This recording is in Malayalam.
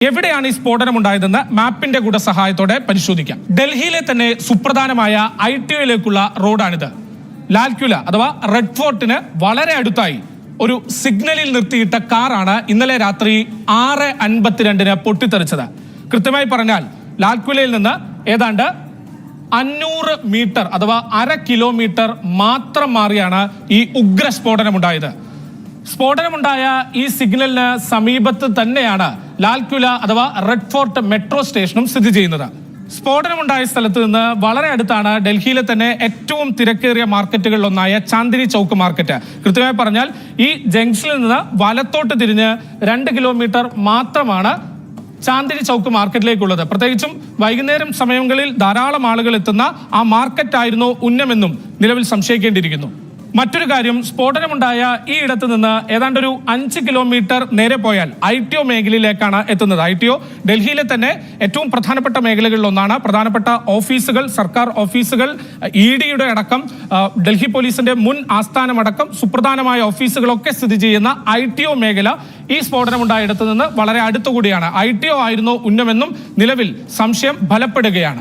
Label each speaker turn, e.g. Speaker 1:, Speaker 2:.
Speaker 1: എവിടെയാണ് ഈ സ്ഫോടനം ഉണ്ടായതെന്ന് മാപ്പിന്റെ കൂടെ സഹായത്തോടെ പരിശോധിക്കാം. ഡൽഹിയിലെ തന്നെ സുപ്രധാനമായ ITOയിലേക്കുള്ള റോഡാണിത്. ലാൽക്വില അഥവാ റെഡ് ഫോർട്ടിന് വളരെ അടുത്തായി ഒരു സിഗ്നലിൽ നിർത്തിയിട്ട കാറാണ് ഇന്നലെ രാത്രി 6:52 പൊട്ടിത്തെറിച്ചത്. കൃത്യമായി പറഞ്ഞാൽ ലാൽക്വിലയിൽ നിന്ന് ഏതാണ്ട് 500 മീറ്റർ അഥവാ 1/2 കിലോമീറ്റർ മാത്രം മാറിയാണ് ഈ ഉഗ്ര സ്ഫോടനമുണ്ടായത്. സ്ഫോടനമുണ്ടായ ഈ സിഗ്നലിന് സമീപത്ത് തന്നെയാണ് ലാൽക്വില അഥവാ റെഡ് ഫോർട്ട് മെട്രോ സ്റ്റേഷനും സ്ഥിതി ചെയ്യുന്നത്. സ്ഫോടനമുണ്ടായ സ്ഥലത്ത് നിന്ന് വളരെ അടുത്താണ് ഡൽഹിയിലെ തന്നെ ഏറ്റവും തിരക്കേറിയ മാർക്കറ്റുകളിലൊന്നായ ചാന്ദിനി ചൗക്ക് മാർക്കറ്റ്. കൃത്യമായി പറഞ്ഞാൽ ഈ ജംഗ്ഷനിൽ നിന്ന് വലത്തോട്ട് തിരിഞ്ഞ് 2 കിലോമീറ്റർ മാത്രമാണ് ചാന്ദിനി ചൗക്ക് മാർക്കറ്റിലേക്കുള്ളത്. പ്രത്യേകിച്ചും വൈകുന്നേരം സമയങ്ങളിൽ ധാരാളം ആളുകൾ എത്തുന്ന ആ മാർക്കറ്റായിരുന്നോ ഉന്നമെന്നും നിലവിൽ സംശയിക്കേണ്ടിയിരിക്കുന്നു. മറ്റൊരു കാര്യം, സ്ഫോടനമുണ്ടായ ഈ ഇടത്ത് നിന്ന് ഏതാണ്ടൊരു 5 കിലോമീറ്റർ നേരെ പോയാൽ ITO മേഖലയിലേക്കാണ് എത്തുന്നത്. ITO ഡൽഹിയിലെ തന്നെ ഏറ്റവും പ്രധാനപ്പെട്ട മേഖലകളിൽ ഒന്നാണ്. പ്രധാനപ്പെട്ട ഓഫീസുകൾ, സർക്കാർ ഓഫീസുകൾ, EDയുടെ അടക്കം ഡൽഹി പോലീസിന്റെ മുൻ ആസ്ഥാനമടക്കം സുപ്രധാനമായ ഓഫീസുകളൊക്കെ സ്ഥിതി ചെയ്യുന്ന ITO മേഖല ഈ സ്ഫോടനമുണ്ടായ ഇടത്ത് നിന്ന് വളരെ അടുത്തുകൂടിയാണ്. ITO ആയിരുന്നോ ഉന്നമെന്നും നിലവിൽ സംശയം ബലപ്പെടുകയാണ്.